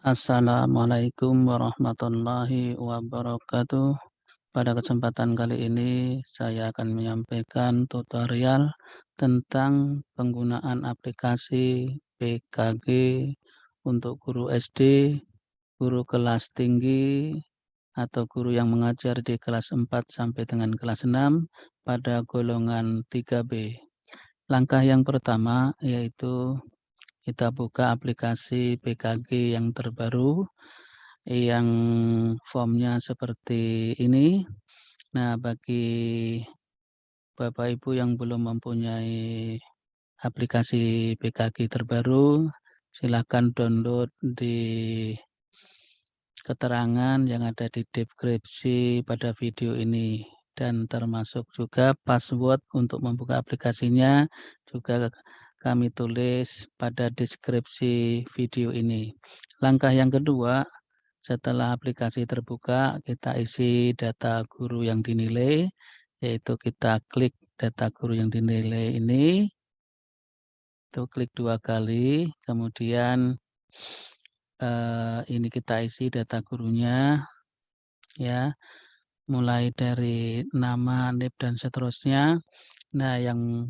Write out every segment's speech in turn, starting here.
Assalamualaikum warahmatullahi wabarakatuh. Pada kesempatan kali ini saya akan menyampaikan tutorial tentang penggunaan aplikasi PKG untuk guru SD, guru kelas tinggi, atau guru yang mengajar di kelas 4 sampai dengan kelas 6 pada golongan 3B. Langkah yang pertama yaitu kita buka aplikasi PKG yang terbaru, yang formnya seperti ini. Nah, bagi Bapak Ibu yang belum mempunyai aplikasi PKG terbaru, silakan download di keterangan yang ada di deskripsi pada video ini. Dan termasuk juga password untuk membuka aplikasinya juga kami tulis pada deskripsi video ini. Langkah yang kedua, setelah aplikasi terbuka, kita isi data guru yang dinilai, yaitu kita klik data guru yang dinilai ini, itu klik 2 kali, kemudian ini kita isi data gurunya, ya, mulai dari nama, NIP, dan seterusnya. Nah, yang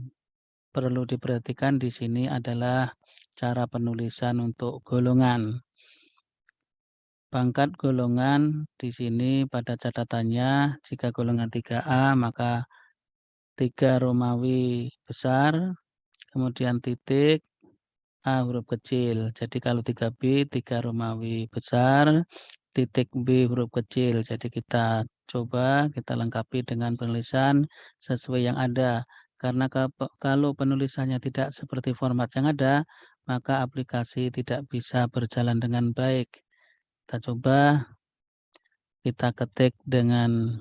perlu diperhatikan di sini adalah cara penulisan untuk golongan. Pangkat golongan di sini pada catatannya, jika golongan 3A maka 3 Romawi besar, kemudian titik, A huruf kecil. Jadi kalau 3B 3 Romawi besar, titik B huruf kecil. Jadi kita coba kita lengkapi dengan penulisan sesuai yang ada. Karena kalau penulisannya tidak seperti format yang ada, maka aplikasi tidak bisa berjalan dengan baik. Kita coba kita ketik dengan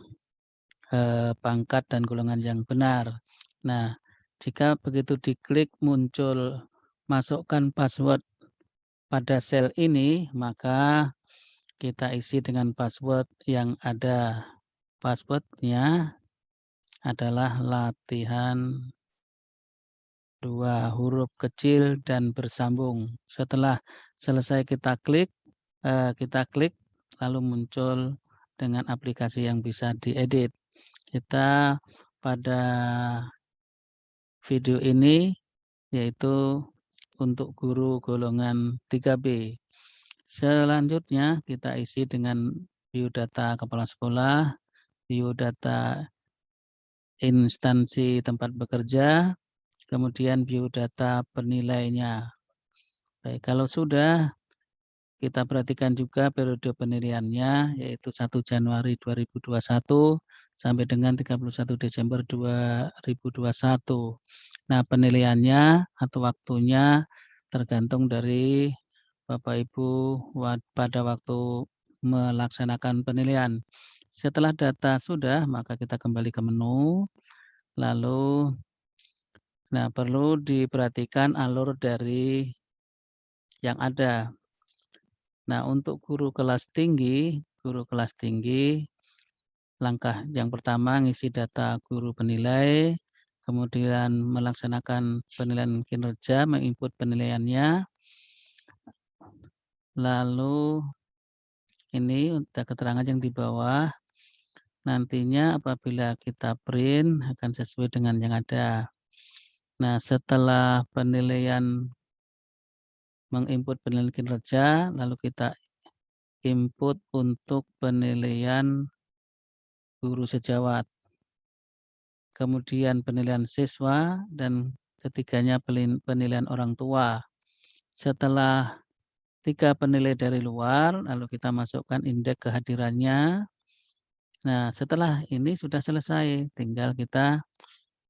pangkat dan golongan yang benar. Nah, jika begitu diklik muncul masukkan password pada sel ini, maka kita isi dengan password yang ada. Password-nya adalah latihan 2 huruf kecil dan bersambung. Setelah selesai kita klik lalu muncul dengan aplikasi yang bisa diedit. Kita pada video ini yaitu untuk guru golongan 3B. Selanjutnya kita isi dengan biodata kepala sekolah, biodata instansi tempat bekerja, kemudian biodata penilainya. Baik, kalau sudah kita perhatikan juga periode penilaiannya yaitu 1 Januari 2021 sampai dengan 31 Desember 2021. Nah, penilaiannya atau waktunya tergantung dari Bapak Ibu pada waktu melaksanakan penilaian. Setelah data sudah, maka kita kembali ke menu, lalu perlu diperhatikan alur dari yang ada. Nah, untuk guru kelas tinggi, langkah yang pertama ngisi data guru penilai, kemudian melaksanakan penilaian kinerja, menginput penilaiannya, lalu ini untuk keterangan yang di bawah, nantinya apabila kita print akan sesuai dengan yang ada. Nah, setelah penilaian menginput penilaian kinerja, lalu kita input untuk penilaian guru sejawat, kemudian penilaian siswa, dan ketiganya penilaian orang tua. Setelah 3 penilai dari luar, lalu kita masukkan indeks kehadirannya. Nah, setelah ini sudah selesai, tinggal kita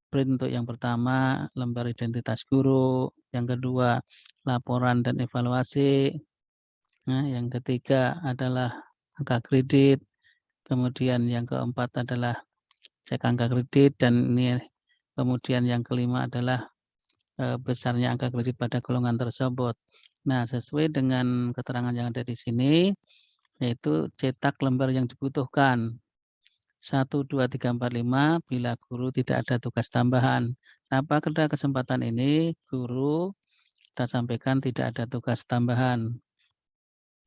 print untuk yang pertama, lembar identitas guru, yang kedua, laporan dan evaluasi, nah, yang ketiga adalah angka kredit, kemudian yang keempat adalah cek angka kredit, dan ini kemudian yang kelima adalah besarnya angka kredit pada golongan tersebut. Nah, sesuai dengan keterangan yang ada di sini, yaitu cetak lembar yang dibutuhkan. 1, 2, 3, 4, 5 bila guru tidak ada tugas tambahan. Nah, pada kesempatan ini guru kita sampaikan tidak ada tugas tambahan.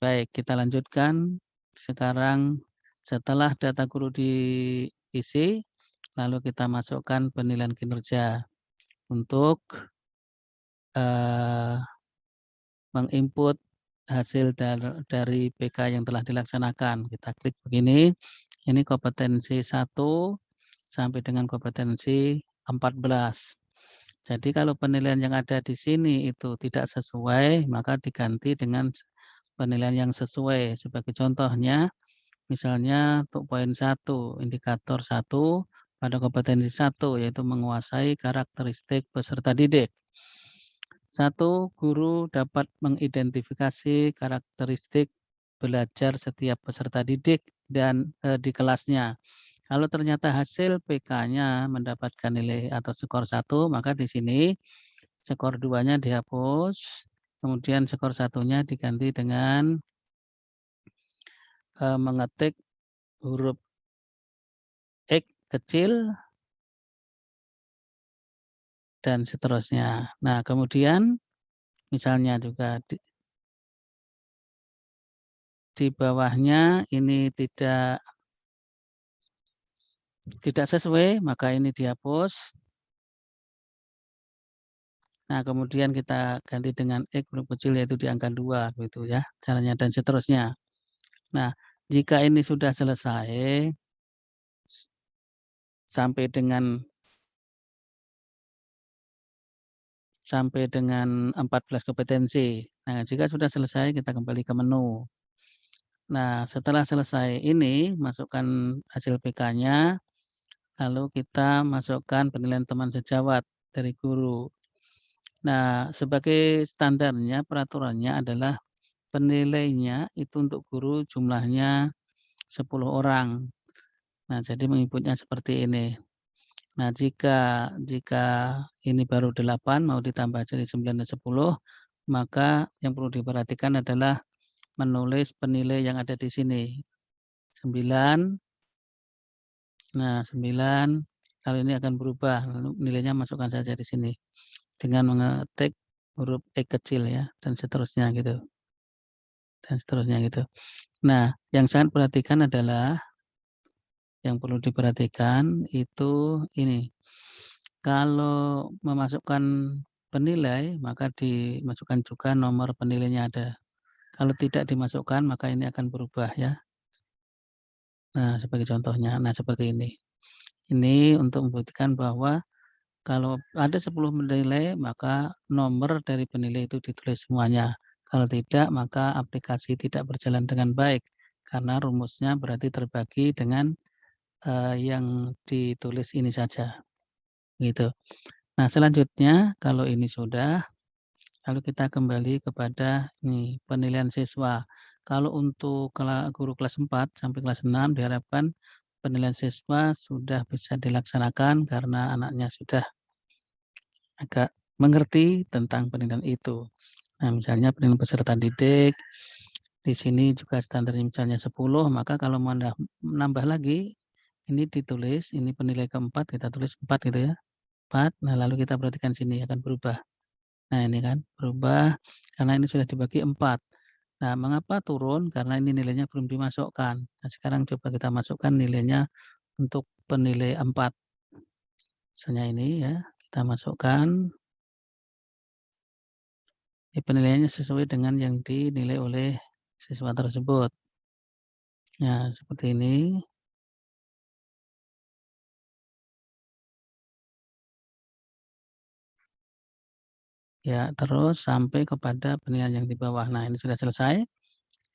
Baik, kita lanjutkan. Sekarang setelah data guru diisi, lalu kita masukkan penilaian kinerja untuk, eee, menginput hasil dari PK yang telah dilaksanakan. Kita klik begini, ini kompetensi 1 sampai dengan kompetensi 14. Jadi kalau penilaian yang ada di sini itu tidak sesuai, maka diganti dengan penilaian yang sesuai. Sebagai contohnya, misalnya untuk poin 1, indikator 1 pada kompetensi 1, yaitu menguasai karakteristik peserta didik. 1, guru dapat mengidentifikasi karakteristik belajar setiap peserta didik dan di kelasnya. Kalau ternyata hasil PK-nya mendapatkan nilai atau skor 1, maka di sini skor 2-nya dihapus, kemudian skor 1-nya diganti dengan, mengetik huruf X kecil dan seterusnya. Nah, kemudian misalnya juga di bawahnya ini tidak sesuai, maka ini dihapus. Nah, kemudian kita ganti dengan X huruf kecil yaitu di angka 2 gitu ya, caranya dan seterusnya. Nah, jika ini sudah selesai sampai dengan 14 kompetensi. Nah, jika sudah selesai kita kembali ke menu. Nah, setelah selesai ini masukkan hasil PK-nya, lalu kita masukkan penilaian teman sejawat dari guru. Nah, sebagai standarnya peraturannya adalah penilainya itu untuk guru jumlahnya 10 orang. Nah, jadi menginputnya seperti ini. Nah, jika ini baru 8 mau ditambah jadi 9 dan 10, maka yang perlu diperhatikan adalah menulis penilai yang ada di sini. 9, nah 9, kalau ini akan berubah, lalu nilainya masukkan saja di sini dengan mengetik huruf X kecil ya, dan seterusnya gitu, dan seterusnya gitu. Nah, yang sangat perhatikan adalah yang perlu diperhatikan itu ini, kalau memasukkan penilai, maka dimasukkan juga nomor penilainya ada. Kalau tidak dimasukkan, maka ini akan berubah ya. Nah, sebagai contohnya, nah seperti ini. Ini untuk membuktikan bahwa kalau ada 10 penilai, maka nomor dari penilai itu ditulis semuanya. Kalau tidak, maka aplikasi tidak berjalan dengan baik, karena rumusnya berarti terbagi dengan, yang ditulis ini saja, gitu. Nah, selanjutnya kalau ini sudah, lalu kita kembali kepada nih, penilaian siswa. Kalau untuk guru kelas 4 sampai kelas 6 diharapkan penilaian siswa sudah bisa dilaksanakan karena anaknya sudah agak mengerti tentang penilaian itu. Nah, misalnya penilaian peserta didik, di sini juga standarnya misalnya 10, maka kalau mau nambah lagi, ini ditulis, ini penilai keempat, kita tulis 4 gitu ya, 4. Nah, lalu kita perhatikan sini akan berubah. Nah, ini kan berubah karena ini sudah dibagi 4. Nah, mengapa turun? Karena ini nilainya belum dimasukkan. Nah, sekarang coba kita masukkan nilainya untuk penilai 4. Misalnya ini ya, kita masukkan. Penilaiannya sesuai dengan yang dinilai oleh siswa tersebut. Nah, seperti ini. Ya, terus sampai kepada penilaian yang di bawah. Nah, ini sudah selesai.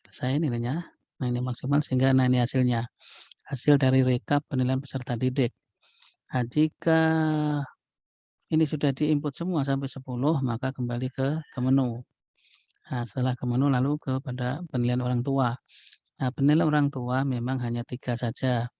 Selesai nilainya. Nah, ini maksimal sehingga nah ini hasilnya. Hasil dari rekap penilaian peserta didik. Nah, jika ini sudah diinput semua sampai 10, maka kembali ke menu. Nah, setelah ke menu lalu kepada penilaian orang tua. Nah, penilaian orang tua memang hanya 3 saja.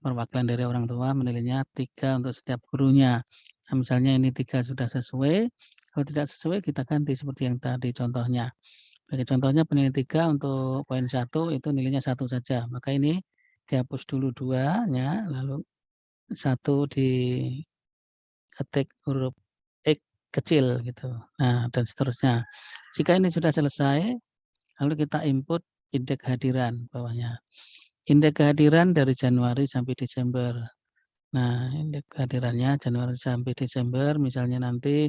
Perwakilan dari orang tua menilainya 3 untuk setiap gurunya. Nah, misalnya ini 3 sudah sesuai, kalau tidak sesuai kita ganti seperti yang tadi contohnya. Sebagai contohnya penilaian 3 untuk poin 1 itu nilainya 1 saja, maka ini dihapus dulu 2-nya, lalu 1 diketik huruf X kecil gitu. Nah, dan seterusnya. Jika ini sudah selesai, lalu kita input indeks kehadiran bawahnya. Indeks kehadiran dari Januari sampai Desember. Nah, indeks kehadirannya Januari sampai Desember, misalnya nanti,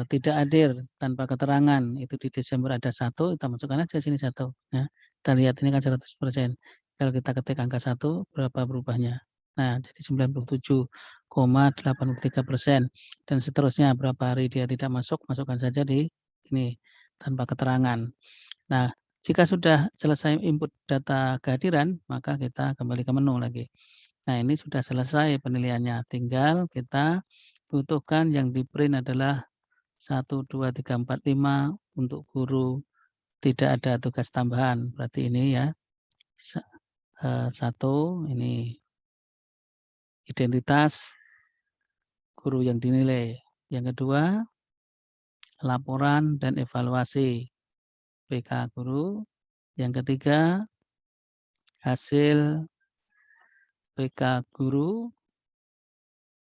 tidak hadir tanpa keterangan, itu di Desember ada 1, kita masukkan aja sini 1, ya. Kita lihat ini kan 100%. Kalau kita ketik angka 1, berapa berubahnya? Nah, jadi 97,83% dan seterusnya, berapa hari dia tidak masuk, masukkan saja di ini, tanpa keterangan. Nah, jika sudah selesai input data kehadiran, maka kita kembali ke menu lagi. Nah, ini sudah selesai penilaiannya, tinggal kita butuhkan yang di-print adalah 1, 2, 3, 4, 5 untuk guru tidak ada tugas tambahan. Berarti ini ya, 1 ini identitas guru yang dinilai. Yang kedua, laporan dan evaluasi PK guru. Yang ketiga, hasil PK guru.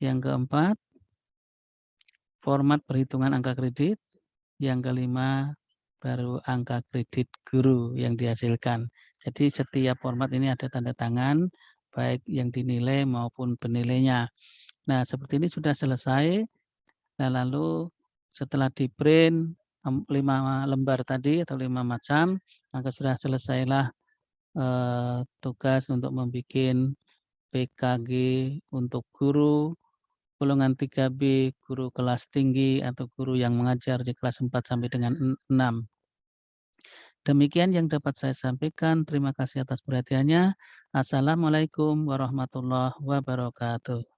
Yang keempat, format perhitungan angka kredit. Yang kelima, baru angka kredit guru yang dihasilkan. Jadi setiap format ini ada tanda tangan, baik yang dinilai maupun penilainya. Nah, seperti ini sudah selesai. Nah, lalu setelah di-print 5 lembar tadi atau 5 macam, maka sudah selesailah tugas untuk membuat PKG untuk guru golongan 3B, guru kelas tinggi atau guru yang mengajar di kelas 4 sampai dengan 6. Demikian yang dapat saya sampaikan. Terima kasih atas perhatiannya. Assalamualaikum warahmatullahi wabarakatuh.